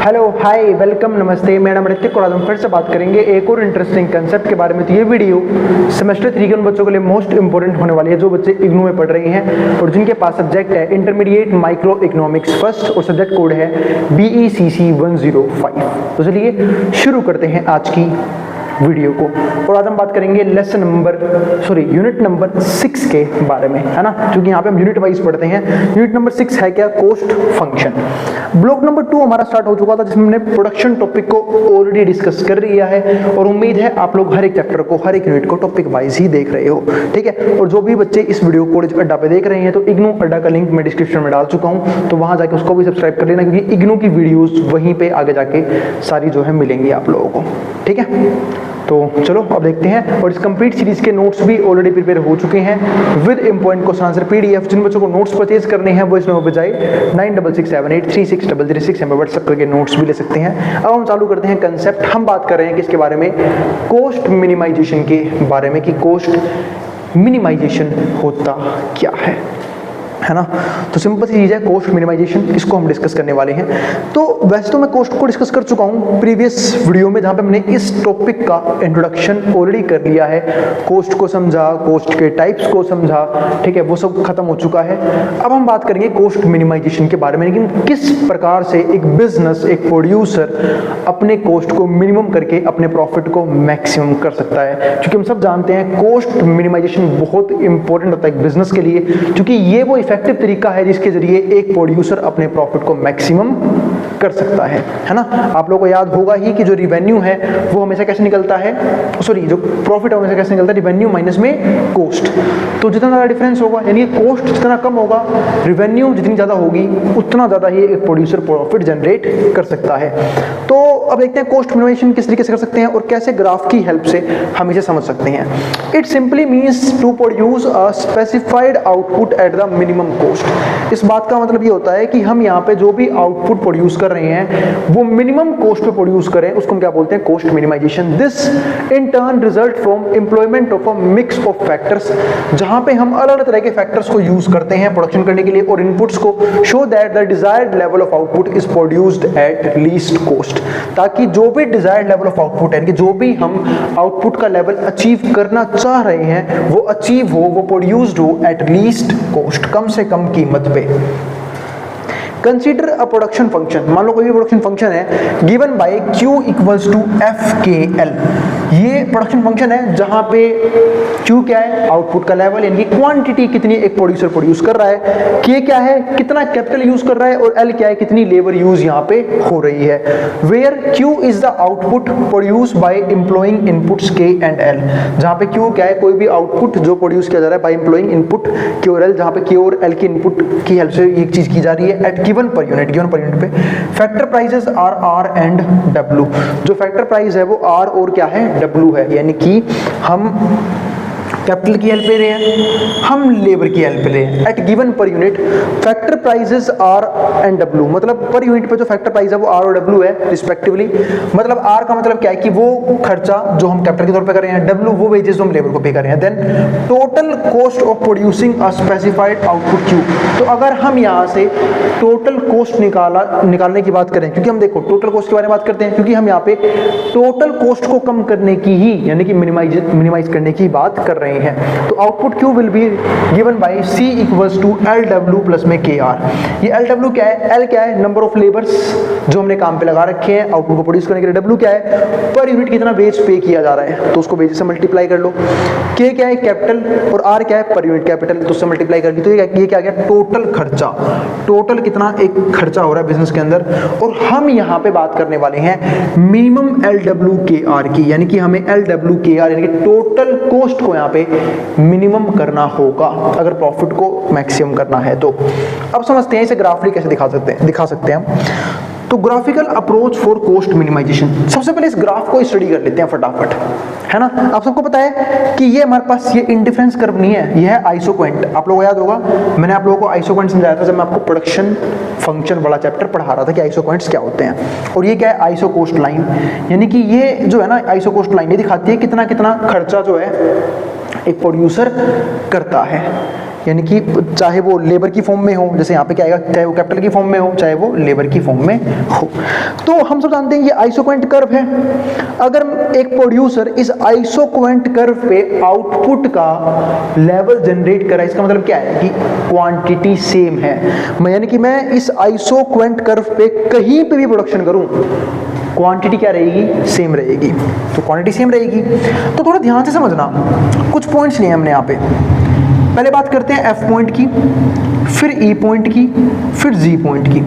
Hello hi welcome नमस्ते, मेरा नाम ऋतिक और आज हम फिर से बात करेंगे एक और इंटरेस्टिंग कंसेप्ट के बारे में। तो ये वीडियो सेमेस्टर 3 के उन बच्चों के लिए मोस्ट इंपोर्टेंट होने वाली है जो बच्चे इग्नू में पढ़ रहे हैं और जिनके पास सब्जेक्ट है इंटरमीडिएट माइक्रो इकोनॉमिक्स फर्स्ट और सब्जेक्ट कोड है BECC 105। तो चलिए शुरू करते हैं आज की वीडियो को। और आज हम बात करेंगे यूनिट नंबर 6 के बारे में, है ना, क्योंकि यहाँ पे हम यूनिट वाइज पढ़ते हैं। यूनिट नंबर 6 है क्या? Cost function. ब्लॉक नंबर 2 हमारा स्टार्ट हो चुका था जिसमें हमने प्रोडक्शन टॉपिक को ऑलरेडी डिस्कस कर लिया है और उम्मीद है आप लोग हर एक चैप्टर को, हर एक यूनिट को टॉपिक वाइज ही देख रहे हो, ठीक है। और जो भी बच्चे इस वीडियो कॉलेज अड्डा पे देख रहे हैं तो इग्नू अड्डा का लिंक मैं डिस्क्रिप्शन में डाल चुका हूँ, तो वहां जाके उसको भी सब्सक्राइब कर लेना क्योंकि इग्नू की वीडियोज वहीं पे आगे जाके सारी जो है मिलेंगी आप लोगों को, ठीक है। तो चलो अब देखते हैं। और इस कंप्लीट सीरीज के नोट्स भी ऑलरेडी प्रिपेयर हो चुके हैं with important question answer PDF। जिन बच्चों को नोट्स परचेज करने हैं वो इस नंबर पर जाए 9667836003 में व्हाट्सएप करके नोट्स भी ले सकते हैं। अब हम चालू करते हैं कंसेप्ट। हम बात कर रहे हैं किसके बारे में? कॉस्ट मिनिमाइजेशन के बारे में, कि कॉस्ट मिनिमाइजेशन होता क्या है ना। तो सिंपल सी चीज है कॉस्ट मिनिमाइजेशन, इसको हम डिस्कस करने वाले हैं। तो वैसे तो मैं कॉस्ट को डिस्कस कर चुका हूं प्रीवियस वीडियो में जहां पे हमने इस टॉपिक का इंट्रोडक्शन ऑलरेडी कर लिया है, कॉस्ट को समझा, कॉस्ट के टाइप्स को समझा, ठीक है, वो सब खत्म हो चुका है। अब हम बात करेंगे कॉस्ट मिनिमाइजेशन के बारे में, लेकिन किस प्रकार से एक बिजनेस, एक प्रोड्यूसर अपने कॉस्ट को मिनिमम करके अपने प्रॉफिट को मैक्सिमम कर सकता है। क्योंकि हम सब जानते हैं कॉस्ट मिनिमाइजेशन बहुत इंपॉर्टेंट होता है एक बिजनेस के लिए, क्योंकि ये वो इफेक्टिव तरीका है जिसके जरिए एक प्रोड्यूसर अपने प्रॉफिट को मैक्सिमम कर सकता है ना। आप लोगों को याद होगा ही कि जो रिवेन्यू है वो हमेशा कैसे निकलता है, जो प्रॉफिट हमेशा कैसे निकलता है, रिवेन्यू माइनस में कॉस्ट। तो जितना ज्यादा डिफरेंस होगा, यानी कॉस्ट जितना कम होगा, रिवेन्यू जितनी ज्यादा होगी, उतना ज्यादा ही एक प्रोड्यूसर प्रॉफिट जनरेट कर सकता है। तो अब देखते हैं कॉस्ट मिनिमाइजेशन किस तरीके से कर सकते हैं और कैसे ग्राफ की हेल्प से हम इसे समझ सकते हैं। It simply means to produce a specified output at the minimum cost. इस बात का मतलब ये होता है कि हम यहाँ पे जो भी आउटपुट प्रोड्यूस कर रहे हैं वो मिनिमम कॉस्ट पे प्रोड्यूस करें, उसको हम क्या बोलते हैं? Cost minimisation. This in turn result from employment of a mix of factors, जहां पे हम अलग अलग तरह के फैक्टर्स को यूज करते हैं प्रोडक्शन करने के लिए और इनपुट्स को, show that the desired level of output is produced at least cost, ताकि जो भी डिजायर्ड लेवल ऑफ आउटपुट है कि जो भी हम आउटपुट का लेवल अचीव करना चाह रहे हैं वो अचीव हो, वो प्रोड्यूस्ड हो एट लीस्ट कॉस्ट, कम से कम कीमत पे। कंसीडर अ प्रोडक्शन फंक्शन, मान लो कोई भी प्रोडक्शन फंक्शन है given by Q equals to FKL। ये प्रोडक्शन फंक्शन है जहां पे Q क्या है? आउटपुट का लेवल, यानी कि क्वांटिटी कितनी एक प्रोड्यूसर प्रोड्यूस कर रहा है, K क्या है? कितना कैपिटल यूज कर रहा है, और L क्या है? कितनी लेबर यूज यहाँ पे हो रही है। Where Q is the output produce by employing inputs K and L, जहां पे Q क्या है? कोई भी आउटपुट जो प्रोड्यूस किया जा रहा है बाय एम्प्लॉइंग इनपुट K और L, जहां पे K और L की इनपुट की हेल्प से एक चीज की जा रही है एट गिवन पर यूनिट पे। Factor prices are R and W। जो फैक्टर प्राइस है वो R और क्या है? W है, यानी कि हम कैपिटल की हेल्प ले रहे हैं, हम लेबर की हेल्प ले रहे हैं at given per unit. Factor prices R and W, मतलब पर यूनिट पे जो फैक्टर प्राइस है वो R और W है रिस्पेक्टिवली। मतलब R का मतलब क्या है कि वो खर्चा जो हम कैपिटल के तौर पे कर रहे हैं, W वो वेजेस जो हम लेबर को पे कर रहे हैं। Then total cost of producing a specified output Q। तो अगर हम यहाँ से टोटल कॉस्ट निकालने की बात करें, क्योंकि हम देखो टोटल कॉस्ट के बारे में बात करते हैं, क्योंकि हम यहाँ पे टोटल कॉस्ट को कम करने की ही, यानी कि मिनिमाइज करने की बात कर रहे हैं। तो output Q will be given by C equals to LW plus में KR। ये LW क्या है? L क्या है? नंबर ऑफ लेबर्स जो हमने काम पे लगा रखे हैं आउटपुट को प्रोड्यूस करने के लिए। W क्या है? पर यूनिट कितना वेज पे किया जा रहा है, तो उसको वेज से मल्टीप्लाई कर लो। K क्या है? कैपिटल, और R क्या है? पर यूनिट कैपिटल, तो उससे मल्टीप्लाई कर ली। तो ये क्या गया? टोटल खर्चा, टोटल कितना एक खर्चा हो रहा है बिजनेस के अंदर। और हम यहाँ पे बात करने वाले हैं मिनिमम LWKR की, यानी कि हमें LWKR यानी कि टोटल कॉस्ट को यहाँ पे मिनिमम करना होगा अगर प्रॉफिट को मैक्सिमम करना है। तो अब समझते हैं इसे ग्राफिकली कैसे दिखा सकते हैं हम। तो graphical approach for cost minimisation, सबसे पहले इस ग्राफ को स्टडी कर लेते हैं फटाफट, है ना। आप सबको पता है कि ये हमारे पास ये इंडिफरेंस कर्व नहीं है, ये है आइसोक्वेंट। आप लोगों को याद होगा मैंने आप लोगों को आइसोक्वेंट समझाया था जब मैं आपको प्रोडक्शन फंक्शन वाला चैप्टर पढ़ा रहा था कि आइसोक्वेंट्स क्या होते हैं। और ये क्या है? आइसोकोस्ट लाइन, यानी कि ये जो है ना आइसोकोस्ट लाइन, ये दिखाती है कितना कितना खर्चा जो है एक प्रोड्यूसर करता है। यानी कि चाहे वो लेबर की फॉर्म में हो, जैसे यहाँ पे क्या आएगा, चाहे वो कैपिटल की फॉर्म में हो, चाहे वो लेबर की फॉर्म में हो। तो हम सब जानते हैं ये आइसोक्वेंट कर्व है। अगर एक प्रोड्यूसर इस आइसोक्वेंट कर्व पे आउटपुट का लेवल जनरेट कर रहा है, इसका मतलब क्या है कि क्वांटिटी सेम है। यानी कि मैं इस आइसोक्वेंट कर्व पे कहीं पे भी प्रोडक्शन करूं, क्वांटिटी क्या रहेगी, सेम रहेगी। तो क्वांटिटी सेम रहेगी। तो थोड़ा ध्यान से समझना, कुछ पॉइंट्स लिए हमने यहाँ पे। पहले बात करते हैं एफ पॉइंट की, फिर ई पॉइंट की, फिर जी पॉइंट की।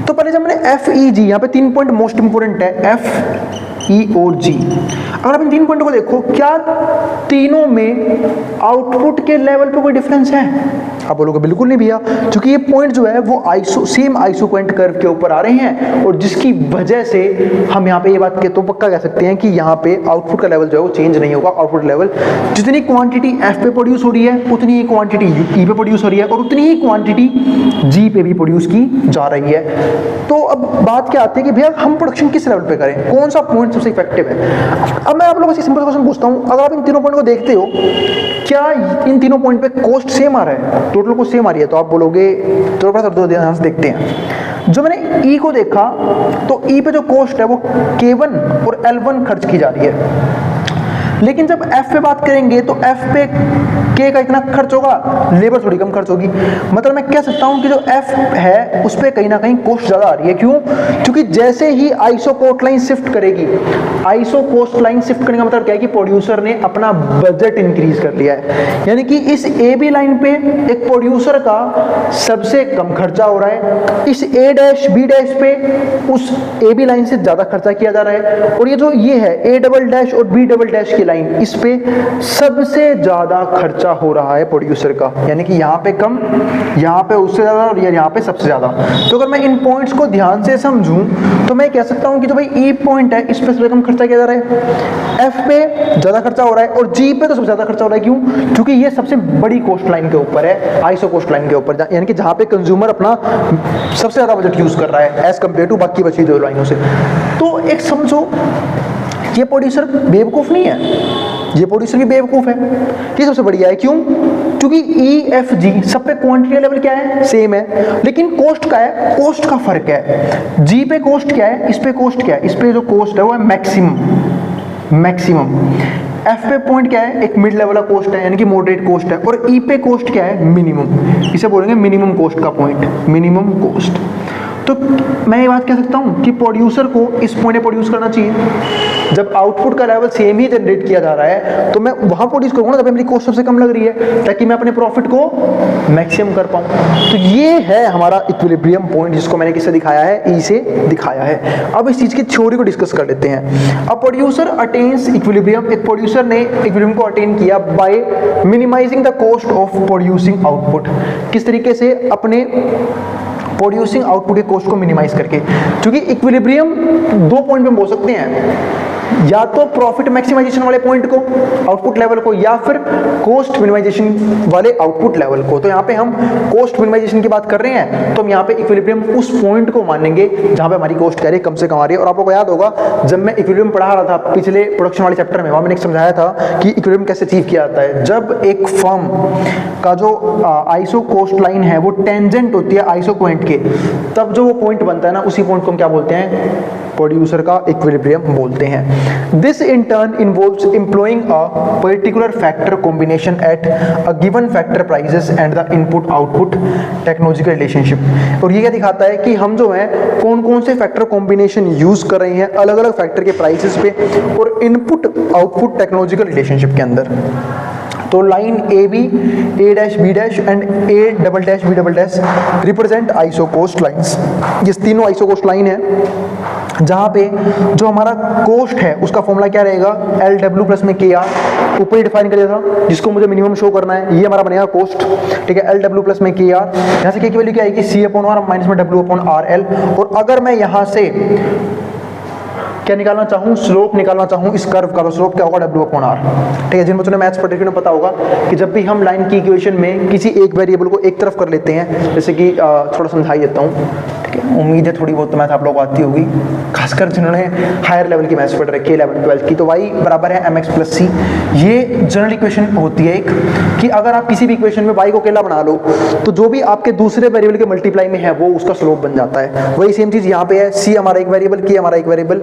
तो पहले जब मैंने एफ ई जी, यहाँ पे 3 पॉइंट मोस्ट इंपोर्टेंट है, एफ ई और जी। अगर आप इन 3 पॉइंट को देखो, क्या तीनों में आउटपुट के लेवल पे कोई डिफरेंस है? आप बोलोगे बिल्कुल नहीं भैया, क्योंकि ये पॉइंट जो है वो सेम आइसोक्वेंट कर्व के ऊपर आ रहे हैं, और जिसकी वजह से हम यहाँ पे ये बात के तो पक्का कह सकते हैं कि यहाँ पे आउटपुट का लेवल जो है वो चेंज नहीं होगा। आउटपुट लेवल, जितनी क्वांटिटी एफ पे प्रोड्यूस हो रही है उतनी ही क्वांटिटी ई पे प्रोड्यूस हो रही है, और उतनी ही क्वांटिटी जी पे भी प्रोड्यूस की जा रही है। तो अब बात क्या आती है कि भैया हम प्रोडक्शन किस लेवल पे करें, कौन सा पॉइंट सबसे इफेक्टिव है? अब मैं आप लोगों से सिंपल क्वेश्चन पूछता हूँ, अगर आप इन तीनों पॉइंट को देखते हो, क्या इन तीनों पॉइंट पे कॉस्ट सेम आ रहा है, टोटल को सेम आ रही है? तो आप बोलोगे थोड़ा सा दो ध्यान से देखते हैं। जो मैंने ई को देखा, तो ई पे जो कॉस्ट है वो K1 और L1 खर्च की जा रही है। लेकिन जब एफ पे बात करेंगे तो एफ पे के का इतना खर्च होगा, लेबर थोड़ी कम खर्च होगी। मतलब मैं कह सकता हूं कि जो एफ है उस पे कहीं ना कहीं कॉस्ट ज्यादा आ रही है। क्यों? क्योंकि जैसे ही आइसो कोस्ट लाइन शिफ्ट करेगी, आइसो कोस्ट लाइन शिफ्ट करने का मतलब क्या है कि प्रोड्यूसर ने अपना बजट इंक्रीज कर लिया है। यानी कि इस ए बी लाइन पे एक प्रोड्यूसर का सबसे कम खर्चा हो रहा है, इस ए डैश बी डैश पे उस ए बी लाइन से ज्यादा खर्चा किया जा रहा है, और ये जो ये है ए डबल डैश और बी डबल डैश की लाइन, इस पे सबसे ज्यादा खर्चा हो रहा है प्रोड्यूसर का। यानी कि यहाँ पे कम, यहाँ पे उससे ज्यादा, और यहाँ पे सबसे ज्यादा। तो अगर मैं इन पॉइंट्स को ध्यान से समझूं तो मैं कह सकता हूं कि जो भाई ई पॉइंट है इस पे सबसे कम खर्चा किया जा रहा है, एफ पे ज्यादा खर्चा हो रहा है, और जी पे तो सबसे ज्यादा खर्चा हो रहा है। क्यों? क्योंकि ये सबसे बड़ी कॉस्ट लाइन के ऊपर है, आइसो कॉस्ट लाइन के ऊपर, यानी कि जहां पे कंज्यूमर अपना सबसे ज्यादा बजट यूज कर रहा है एज कंपेयर टू बाकी बची दो लाइनों से। तो एक समझो, ये प्रोड्यूसर बेवकूफ नहीं है, ये प्रोड्यूसर भी बेवकूफ है, ये सबसे बढ़िया है। क्यों? क्योंकि ई एफ जी सब पे क्वांटिटी लेवल क्या है, सेम है, लेकिन कॉस्ट का है, कॉस्ट का फर्क है। जी पे कॉस्ट क्या है, इस पे कॉस्ट क्या है, इस पे जो कॉस्ट है वो है मैक्सिमम। एफ पे पॉइंट क्या है, एक मिड लेवल का कॉस्ट है, यानी कि मॉडरेट कॉस्ट है, और ई पे कॉस्ट क्या है, मिनिमम। इसे बोलेंगे मिनिमम कॉस्ट का पॉइंट, मिनिमम कॉस्ट। तो मैं ये बात कह सकता हूं कि प्रोड्यूसर को इस पॉइंट पे प्रोड्यूस करना चाहिए। जब आउटपुट का लेवल सेम ही जनरेट किया जा रहा है तो मैं वहां प्रोड्यूस करूंगा जब मेरी कॉस्ट सबसे कम लग रही है, ताकि मैं अपने प्रॉफिट को मैक्सिमम कर पाऊं। तो ये है हमारा इक्विलिब्रियम पॉइंट, जिसको मैंने किससे दिखाया है, ई से दिखाया है। अब इस चीज की थ्योरी को डिस्कस कर लेते हैं। अब प्रोड्यूसर अटेन्स इक्विलिब्रियम, एक प्रोड्यूसर ने इक्विलिब्रियम को अटेन किया by minimising the cost of producing output. किस तरीके से? अपने प्रोड्यूसिंग आउटपुट के कॉस्ट को मिनिमाइज करके। क्योंकि इक्विलिब्रियम 2 पॉइंट पे बोल सकते हैं, या तो प्रॉफिट मैक्सिमाइजेशन वाले पॉइंट को, आउटपुट लेवल को, या फिर कॉस्ट मिनिमाइजेशन वाले आउटपुट लेवल को। तो यहाँ पे हम कॉस्ट मिनिमाइजेशन की बात कर रहे हैं, तो हम यहाँ पे इक्विलिब्रियम उस पॉइंट को मानेंगे जहां पे हमारी कॉस्ट क्या रही है, कम से कम आ रही है। और आप लोगों को याद होगा जब मैं इक्विलिब्रियम पढ़ा रहा था पिछले प्रोडक्शन वाले चैप्टर में, वहां मैंने समझाया था कि इक्विलिब्रियम कैसे अचीव किया जाता है। जब एक फर्म का जो आइसो कॉस्ट लाइन है वो टेंजेंट होती है आइसो पॉइंट के, तब जो वो पॉइंट बनता है ना, उसी पॉइंट को हम क्या बोलते हैं, प्रोड्यूसर का इक्विलिब्रियम बोलते हैं। This in turn involves employing a particular factor combination at a given factor prices and the input output technological relationship। और ये क्या दिखाता है कि हम जो है कौन कौन से फैक्टर कॉम्बिनेशन यूज कर रहे हैं अलग अलग फैक्टर के प्राइसेस पे और इनपुट आउटपुट टेक्नोलॉजिकल रिलेशनशिप के अंदर। तो line A B, A dash B dash and A double dash B double dash represent isocost lines. ये तीनों आइसो कॉस्ट लाइन है, जहाँ पे जो हमारा कॉस्ट है उसका फॉर्मूला क्या रहेगा, एल डब्ल्यू प्लस में के आर, ऊपर ही डिफाइन कर दिया था, जिसको मुझे मिनिमम शो करना है, ये हमारा बनेगा कॉस्ट। ठीक है, एल डब्ल्यू प्लस में के आर, यहाँ से के की वैल्यू क्या आएगी, सी अपॉन आर माइनस में डब्ल्यू अपॉन आर एल। और अगर मैं यहाँ से क्या निकालना चाहूँ, स्लोप निकालना चाहूँ इस कर्व का, तो स्लोप क्या होगा, डब्ल्यू अपॉन आर। ठीक है, जिन बच्चों ने मैथ्स पढ़े पता होगा कि जब भी हम लाइन की इक्वेशन में किसी एक वेरिएबल को एक तरफ कर लेते हैं, जैसे कि थोड़ा समझा ही देता हूँ। ठीक है, उम्मीद है थोड़ी बहुत मैथ आप लोग आती होगी, खासकर जिन्होंने हायर लेवल की मैथ्स पढ़ रखी है 11th-12th की। तो y बराबर है mx प्लस सी, ये जनरल इक्वेशन होती है एक, कि अगर आप किसी भी इक्वेशन में y को अकेला बना लो तो जो भी आपके दूसरे वेरिएबल के मल्टीप्लाई में है वो उसका स्लोप बन जाता है। वही सेम चीज यहाँ पे है, c हमारा एक वेरिएबल, k हमारा एक वेरिएबल,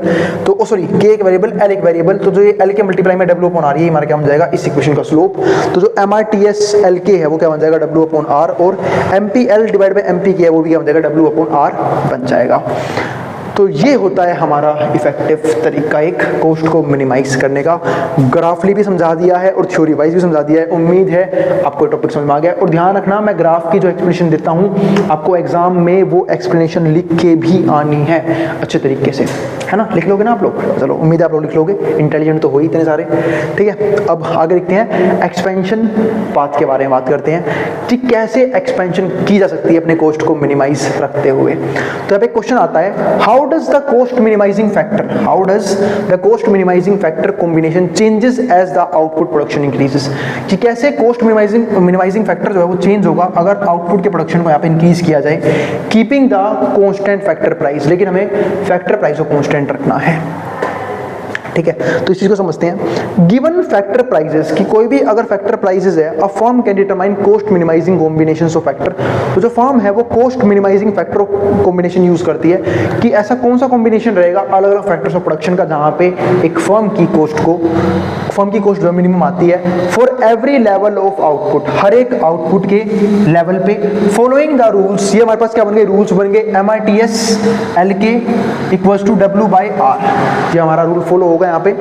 तो सॉरी k एक वेरिएबल, l एक वेरिएबल, तो जो ये l के मल्टीप्लाई में w अपॉन r ये हमारा क्या बन जाएगा इस इक्वेशन का स्लोप। तो जो mrts lk है वो क्या बन जाएगा w अपॉन r, और mpl डिवाइड बाय mpk है वो भी क्या बन जाएगा w अपॉन r बन जाएगा। तो ये होता है हमारा इफेक्टिव तरीका एक कोस्ट को मिनिमाइज करने का। ग्राफली भी समझा दिया है और थ्योरी वाइज भी समझा दिया है। उम्मीद है आपको टॉपिक समझ में आ गया। और ध्यान रखना, मैं ग्राफ की जो एक्सप्लेनेशन देता हूँ आपको एग्जाम में वो एक्सप्लेनेशन लिख के भी आनी है अच्छे तरीके से, है ना। लिख लोगे ना आप लोग? चलो उम्मीद है आप लोग लिख लोगे, इंटेलिजेंट तो हो ही इतने सारे, ठीक है। अब आगे लिखते हैं, एक्सपेंशन पाथ के बारे में बात करते हैं कि कैसे एक्सपेंशन की जा सकती है अपने कोस्ट को मिनिमाइज रखते हुए। तो अब एक क्वेश्चन आता है, how does the cost minimizing factor combination changes as the output production increases, कि कैसे cost minimizing factor जो है वो चेंज होगा अगर आउटपुट के प्रोडक्शन को यहाँ पे इंक्रीज किया जाए, keeping the constant factor price, लेकिन हमें फैक्टर प्राइस को कांस्टेंट रखना है, ठीक है। तो इस चीज को समझते हैं। गिवन फैक्टर प्राइसेस, कि कोई भी अगर फैक्टर प्राइसेस है, a firm can determine cost minimising combinations of factor. तो जो फर्म है वो cost minimising factor combination use करती है कि ऐसा कौन सा कॉम्बिनेशन रहेगा अलग अलग फैक्टर्स ऑफ प्रोडक्शन का, जहां पे एक फर्म की कोस्ट जो मिनिमम आती है for every level of output, हर एक आउटपुट के लेवल पे, फॉलोइंग द रूल्स। ये हमारे पास क्या बन गए, रूल्स बन गए, MRTS LK equals to W by R, ये हमारा रूल फॉलो होगा यहाँ पे।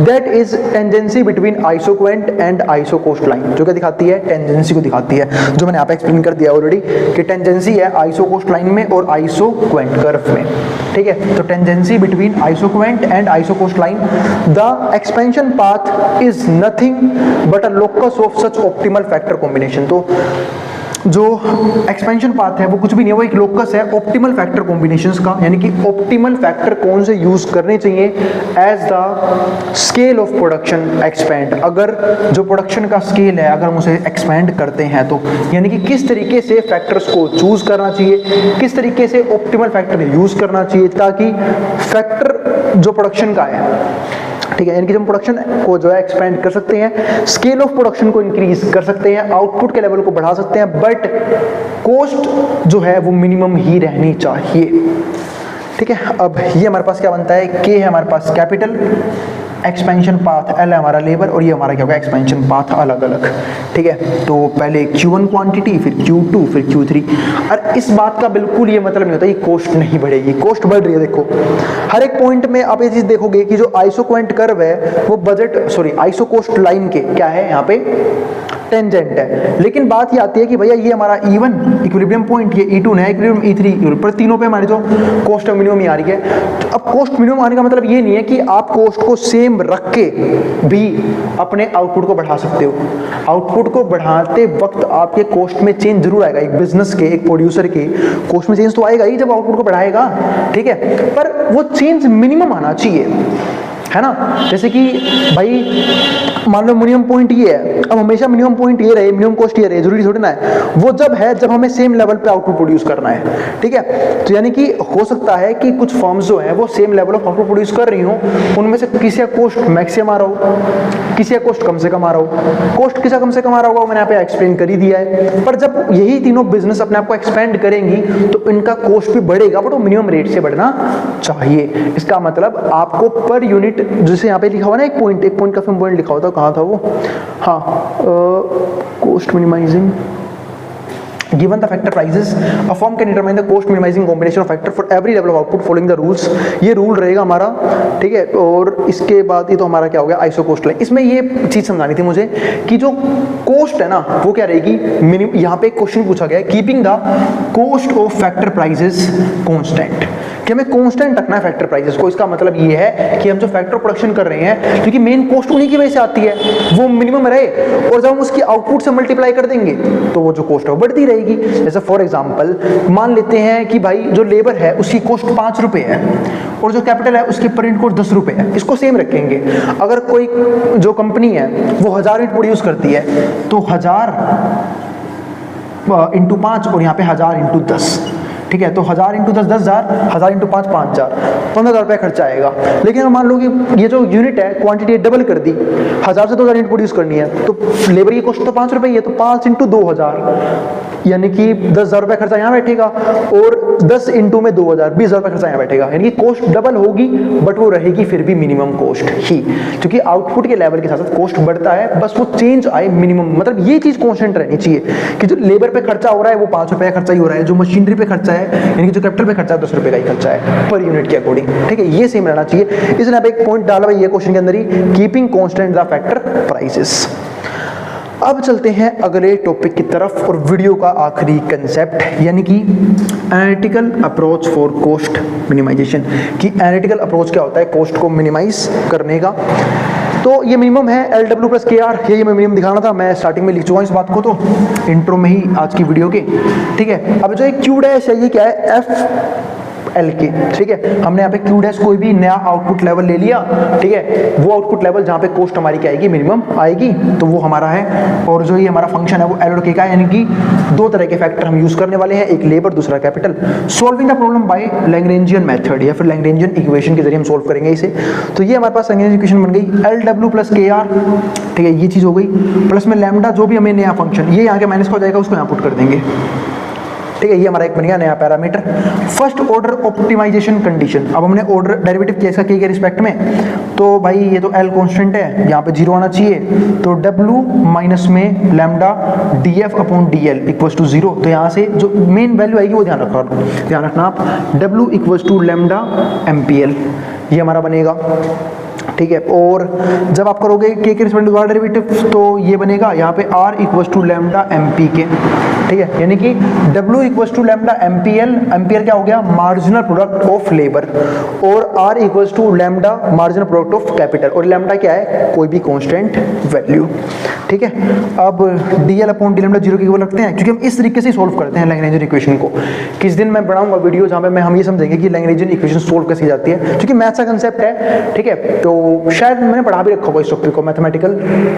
That is tangency between isoquant and isocost line, जो क्या दिखाती है, टेंजेंसी को दिखाती है, जो मैंने यहाँ पे एक्सप्लेन कर दिया ऑलरेडी कि टेंजेंसी है आइसो कोस्ट लाइन में और आइसोक्वेंट कर्व में, ठीक है। तो tangency between isoquant and isocost line, the expansion path is nothing but a locus of such optimal factor combination. तो जो एक्सपेंशन पाथ है वो कुछ भी नहीं है, वो एक लोकस है ऑप्टिमल फैक्टर कॉम्बिनेशंस का, यानी कि ऑप्टिमल फैक्टर कौन से यूज करने चाहिए as the scale of production expand. अगर जो प्रोडक्शन का स्केल है अगर हम उसे एक्सपेंड करते हैं तो, यानी कि किस तरीके से फैक्टर्स को चूज करना चाहिए, किस तरीके से ऑप्टिमल फैक्टर यूज करना चाहिए ताकि फैक्टर जो प्रोडक्शन का है, ठीक है, यानी कि हम प्रोडक्शन को जो है एक्सपेंड कर सकते हैं, स्केल ऑफ प्रोडक्शन को इंक्रीज कर सकते हैं, आउटपुट के लेवल को बढ़ा सकते हैं, बट कॉस्ट जो है वो मिनिमम ही रहनी चाहिए, ठीक है। अब ये हमारे पास क्या बनता है, के है हमारे पास कैपिटल, एक्सपेंशन पाथ L है हमारा लेबर, और ये हमारा क्या होगा एक्सपेंशन पाथ अलग अलग, ठीक है। तो पहले Q1 क्वांटिटी, फिर Q2, फिर Q3। और इस बात का बिल्कुल ये मतलब नहीं होता कि कॉस्ट नहीं बढ़ेगी, कॉस्ट बढ़ रही है। देखो हर एक पॉइंट में आप ये चीज देखोगे कि जो आइसोक्वेंट कर्व है वो आइसो कोस्ट लाइन के क्या है यहाँ पे टेंजेंट है, लेकिन बात ये आती है कि भैया ये हमारा E1 इक्विलिब्रियम पॉइंट, ये E2 नया इक्विलिब्रियम, E3 इक्विलिब्रियम, पर तीनों पे हमारी जो कॉस्ट मिनिमम ही आ रही है। तो अब कॉस्ट मिनिमम आने का मतलब ये नहीं है कि आप कॉस्ट को सेम रख के भी अपने आउटपुट को बढ़ा सकते हो। आउटपुट को बढ़ाते वक्त आपके कॉस्ट में चेंज जरूर आएगा, एक बिजनेस के, एक प्रोड्यूसर के कॉस्ट में चेंज तो आएगा ही जब आउटपुट को बढ़ाएगा, ठीक है, पर वो चेंज मिनिमम आना चाहिए, है ना। जैसे कि भाई मान लो मिनिमम पॉइंट ये है, अब हमेशा मिनिमम पॉइंट ये रहे, मिनिमम कॉस्ट ये रहे, जरूरी थोड़ी ना है। वो जब है जब हमें सेम लेवल पे आउटपुट प्रोड्यूस करना है, ठीक है। तो यानी कि हो सकता है कि कुछ फर्म्स जो हैं वो same level of output produce कर रही हो, उनमें से किसी का कॉस्ट मैक्सिमम आ रहा हो, किसी का कॉस्ट कम से कम आ रहा हो। कॉस्ट किसी कम से कम आ रहा होगा मैंने यहाँ पे एक्सप्लेन कर ही दिया है, पर जब यही तीनों बिजनेस अपने आप को एक्सपेंड करेंगी तो इनका कॉस्ट भी बढ़ेगा, बट वो मिनिमम रेट से बढ़ना चाहिए। इसका मतलब आपको पर यूनिट, जैसे यहाँ पे लिखा हुआ ना एक पॉइंट का पॉइंट लिखा होता, कहाँ था वो, हाँ, cost minimising given the factor prices a firm can determine the cost minimizing combination of factor for every level of output following the rules। ये रूल रहेगा हमारा, ठीक है। और इसके बाद ये तो हमारा क्या हो गया आइसो कोस्ट लाइन। इसमें ये चीज समझानी थी मुझे कि जो कोस्ट है ना वो क्या रहेगी मिनिमम। यहाँ पे क्वेश्चन पूछा गया है keeping the cost of factor prices constant, कि हमें कांस्टेंट रखना है फैक्टर प्राइसेस को। इसका मतलब ये है कि हम जो फैक्टर प्रोडक्शन कर रहे हैं, क्योंकि मेन कॉस्ट उन्हीं की वजह से आती है, वो मिनिमम रहे, और जब हम उसकी आउटपुट से मल्टीप्लाई कर देंगे तो वो जो कॉस्ट है वो बढ़ती रहेगी। जैसे फॉर एग्जांपल मान लेते हैं कि भाई जो लेबर है उसकी कॉस्ट 5 रुपए है और जो कैपिटल है उसकी पर यूनिट कॉस्ट 10 रुपए है, इसको सेम रखेंगे। अगर कोई जो कंपनी है वो 1000 यूनिट प्रोड्यूस करती है तो 1000 × 5 और यहाँ पे 1000 × 10, ठीक है, तो 1000 इंटू 10 10,000, 1000 इंटू 5 5,000, 15,000 रुपये खर्चा आएगा। लेकिन मान लो कि ये जो यूनिट है क्वांटिटी डबल कर दी, 1000 से 2000 यूनिट प्रोड्यूस करनी है, तो लेबर की कॉस्ट तो 5 रुपये ही है, तो 5 इंटू 2000 यानी कि 10,000 रुपये खर्चा यहाँ बैठेगा, और 10 इंटू में 2000, 20,000 रुपये खर्चा यहाँ बैठेगा, यानी कि कॉस्ट डबल होगी बट वो रहेगी फिर भी मिनिमम कॉस्ट ही, क्योंकि आउटपुट के लेवल के साथ साथ कॉस्ट बढ़ता है, बस वो चेंज आए मिनिमम, मतलब ये चीज कॉन्स्टेंट रहनी चाहिए कि जो लेबर पे खर्चा हो रहा है वो 5 रुपये खर्चा ही हो रहा है, जो मशीनरी पे खर्चा है यानी कि जो कैपिटल पे खर्चा है 10 रुपये का ही खर्चा है पर यूनिट के अकॉर्डिंग, ठीक है, ये सेम रहना चाहिए। इसलिए आप एक पॉइंट डाला भाई ये क्वेश्चन के अंदर ही, keeping constant the factor prices. अब चलते हैं अगले टॉपिक की तरफ और वीडियो का आखिरी कंसेप्ट यानी कि analytical approach for cost minimisation, कि एनालिटिकल अप्रोच क्या होता है कॉस्ट को मिनिमाइज करने का। तो ये मिनिमम है LW प्लस KR, ये मैं मिनिमम दिखाना था, मैं स्टार्टिंग में लिख चुका हूँ इस बात को तो इंट्रो में ही आज की वीडियो के, ठीक है। अब जो एक Q डैश है ये क्या है, FLK, ठीक है, हमने यहाँ पे Q डैश कोई भी नया आउटपुट लेवल ले लिया, ठीक है, वो आउटपुट लेवल जहाँ पे कॉस्ट हमारी क्या आएगी, मिनिमम आएगी, तो वो हमारा है। और जो ये हमारा फंक्शन है वो L और K का है, यानी कि दो तरह के फैक्टर हम यूज करने वाले हैं, एक लेबर दूसरा capital. Solving the problem by Lagrangian method या फिर लैग्रेंजियन इक्वेशन के जरिए हम सोल्व करेंगे इसे। तो ये हमारे पास लैग्रेंजियन इक्वेशन बन गई LW प्लस KR, ठीक है, ये चीज हो गई, प्लस में लैम्डा जो भी हमें नया फंक्शन, ये यहाँ के माइनस का हो जाएगा, उसको यहाँ पुट कर देंगे, ठीक है, ये हमारा एक बन गया नया parameter. First order optimisation condition, अब हमने ऑर्डर डेरिवेटिव किया इसका के रिस्पेक्ट में, तो भाई ये तो L कांस्टेंट है, यहाँ पे 0 आना चाहिए, तो W माइनस में lambda DF upon DL equals to 0, तो यहाँ से जो मेन वैल्यू आएगी वो ध्यान रखना आप, W equals to lambda MPL, ये हमारा बनेगा, ठीक है। और जब आप करोगे के रिस्पेक्ट टू डेरिवेटिव तो ये बनेगा यहाँ पे R equals to lambda MPK, ठीक है, यानी कि W equals to lambda MPL, MPL क्या हो गया, मार्जिनल प्रोडक्ट ऑफ लेबर, और R equals to lambda marginal product of capital, और लैम्डा क्या है, कोई भी कांस्टेंट वैल्यू, ठीक है। अब DL अपॉन D लैम्डा 0 के इक्वल रखते हैं, क्योंकि हम इस तरीके से सोल्व करते हैं लैग्रेंजियन इक्वेशन को। किस दिन मैं बनाऊंगा वीडियो जहाँ पे हम ये समझेंगे कि लैग्रेंजियन इक्वेशन सोल्व कैसे जाती है, क्योंकि मैथ्स का कंसेप्ट है, ठीक है, तो शायद मैंने पढ़ा भी रखा होगा इस टॉपिक को मैथमेटिकल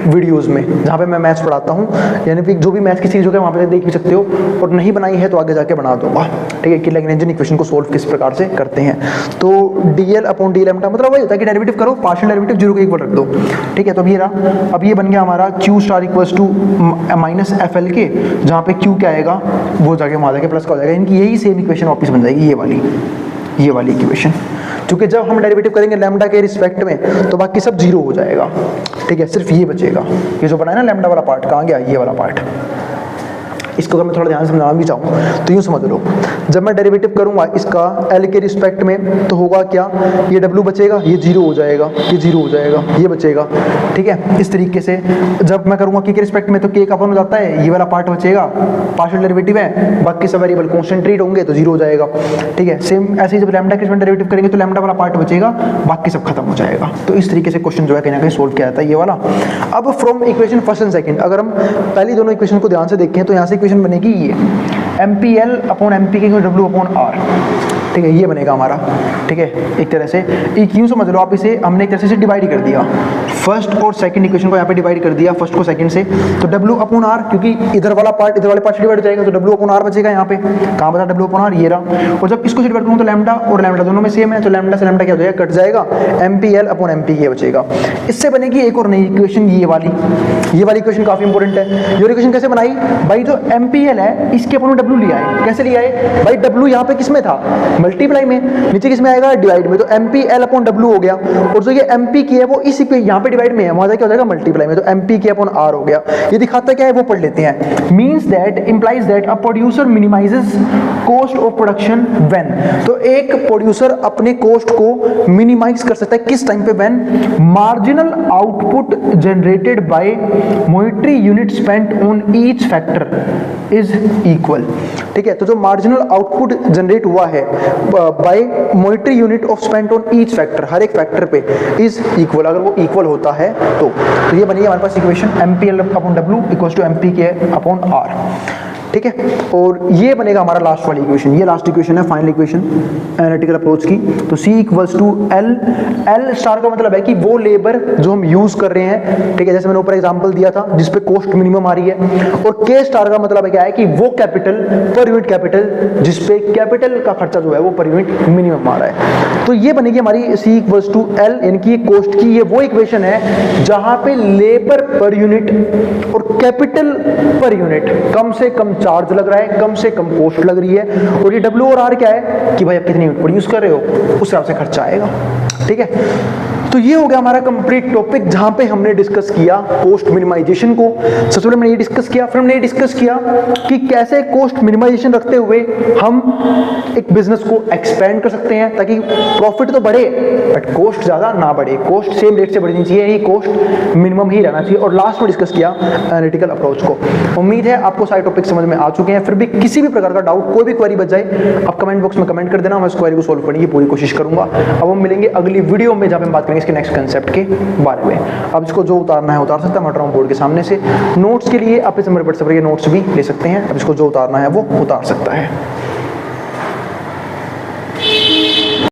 वीडियोस में, जहाँ पे मैं मैथ्स पढ़ाता हूँ, यानी कि जो भी मैथ्स की सीरीज होगा वहाँ पे देख भी सकते हो, और नहीं बनाई है तो आगे जाके बना दूंगा, ठीक है, कि लैग्रेंजियन इक्वेशन को सोल्व किस प्रकार से करते हैं। तो DL अपॉन D लैम्डा मतलब वही होता है कि डेरिवेटिव करो, पार्शियल डेरिवेटिव 0 के इक्वल रख दो, ठीक है। तो अब ये बन गया हमारा Q star equals to minus FLK, जहाँ पे Q क्या आएगा वो जाके वहाँ जाके प्लस का हो जाएगा, इनकी यही सेम इक्वेशन वापस बन जाएगी, ये वाली इक्वेशन, क्योंकि जब हम डेरिवेटिव करेंगे लैम्डा के रिस्पेक्ट में तो बाकी सब 0 हो जाएगा, ठीक है, सिर्फ ये बचेगा, ये जो बना है ना लैम्डा वाला पार्ट, कहाँ गया ये वाला पार्ट। इसको अगर मैं थोड़ा ध्यान से समझाना भी चाहूँ तो यूँ समझ लो, जब मैं डेरिवेटिव करूँगा इसका L के रिस्पेक्ट में तो होगा क्या, ये W बचेगा, ये 0 हो जाएगा, ये 0 हो जाएगा, ये बचेगा, ठीक है। इस तरीके से जब मैं करूँगा K के रिस्पेक्ट में तो K का अपन हो जाता है, ये वाला पार्ट बचेगा, पार्शियल डेरिवेटिव है, बाकी सब वेरिएबल कॉन्सेंट्रेट होंगे तो 0 हो जाएगा, ठीक है। सेम ऐसे ही जब लैम्डा के रिस्पेक्ट डेरिवेटिव करेंगे तो लैम्डा वाला पार्ट बचेगा, बाकी सब खत्म हो जाएगा। तो इस तरीके से क्वेश्चन जो है कहीं ना कहीं सोल्व किया जाता है ये वाला। अब from equation first and second, अगर हम पहली दोनों इक्वेशन को ध्यान से देखें तो यहाँ से इक्वेशन बनेगी ये MPL upon MPK W upon R, ठीक है, ये बनेगा हमारा, ठीक है। एक तरह से यूँ समझ लो आप, इसे हमने एक तरह से डिवाइड कर दिया, फर्स्ट और सेकंड इक्वेशन को यहाँ पे डिवाइड कर दिया, फर्स्ट को सेकंड से, तो W अपॉन R, क्योंकि इधर वाला पार्ट इधर वाले पार्ट से डिवाइड हो जाएगा तो W अपॉन R बचेगा यहाँ पे, कहाँ बचा W अपॉन R, ये रहा। और जब इसको डिवाइड करूँ तो लैम्डा और लैम्डा दोनों में सेम है, तो लैम्डा से लैम्डा क्या हो जाएगा, कट जाएगा, MPL अपॉन MPK बचेगा। इससे बनेगी एक और नई इक्वेशन, ये वाली इक्वेशन काफी इंपॉर्टेंट है। ये इक्वेशन कैसे बनाई भाई, जो MPL है इसके अपन W लिया है, कैसे लिया है भाई, W यहाँ पे किसमें था, मल्टीप्लाई में, नीचे किसमें आएगा, डिवाइड में, तो MPL अपॉन W हो गया, और जो ये MPK है वो इसी पे यहाँ पे डिवाइड में है, वहां क्या हो जाएगा मल्टीप्लाई में, तो MPK अपॉन R हो गया। ये दिखाता क्या है वो पढ़ लेते हैं, means that implies that a producer minimises cost of production when, तो एक प्रोड्यूसर अपने कॉस्ट को मिनिमाइज कर सकता है किस टाइम पे, when marginal output generated by monetary unit spent on each factor is equal, ठीक है। तो जो मार्जिनल आउटपुट जनरेट हुआ है by monetary unit of spent on each factor, हर एक फैक्टर पे, इज इक्वल, अगर वो इक्वल होता है तो ये बनेगी हमारे पास equation MPL upon W equals to MPK upon R। ठीक है। और ये बनेगा हमारा लास्ट वाली इक्वेशन, ये लास्ट इक्वेशन है फाइनल इक्वेशन एनालिटिकल अप्रोच की। तो C equals to L, L star का मतलब है कि वो लेबर जो हम यूज कर रहे हैं, ठीक है, जैसे मैंने ऊपर एग्जांपल दिया था जिसपे कॉस्ट मिनिमम आ रही है। और K स्टार का मतलब है क्या है कि वो कैपिटल पर यूनिट कैपिटल जिसपे कैपिटल का खर्चा जो है वो पर यूनिट मिनिमम आ रहा है। तो ये बनेगी हमारी C इक्वल्स टू L, यानी कि कॉस्ट की ये वो इक्वेशन है जहां पे लेबर पर यूनिट और कैपिटल पर यूनिट कम से कम चार्ज लग रहा है, कम से कम कॉस्ट लग रही है। और ये W और R क्या है कि भाई आप कितनी यूनिट प्रोड्यूस कर रहे हो उस हिसाब से खर्चा आएगा, ठीक है। तो ये हो गया हमारा कंप्लीट टॉपिक जहां पे हमने डिस्कस किया कॉस्ट मिनिमाइजेशन को। सबसे पहले हमने ये डिस्कस किया, फिर हमने ये डिस्कस किया कि कैसे कॉस्ट मिनिमाइजेशन रखते हुए हम एक बिजनेस को एक्सपेंड कर सकते हैं ताकि प्रॉफिट तो बढ़े बट कॉस्ट ज्यादा ना बढ़े, कॉस्ट सेम रेट से बढ़नी चाहिए, ही कॉस्ट मिनिमम ही रहना चाहिए। और लास्ट में डिस्कस किया एनालिटिकल अप्रोच को। उम्मीद है आपको सारे टॉपिक समझ में आ चुके हैं। फिर भी किसी भी प्रकार का डाउट, कोई भी क्वेरी बच जाए, आप कमेंट बॉक्स में कमेंट कर देना, मैं उस क्वेरी को सोल्व करने की पूरी कोशिश करूंगा। अब हम मिलेंगे अगली वीडियो में जहां पे हम बात करेंगे इसके नेक्स्ट कंसेप्ट के बारे में। अब इसको जो उतारना है उतार सकता है, मैं हटा रहा हूं बोर्ड के सामने से। नोट्स के लिए आप इस नंबर पर नोट्स भी ले सकते हैं, अब इसको जो उतारना है वो उतार सकता है।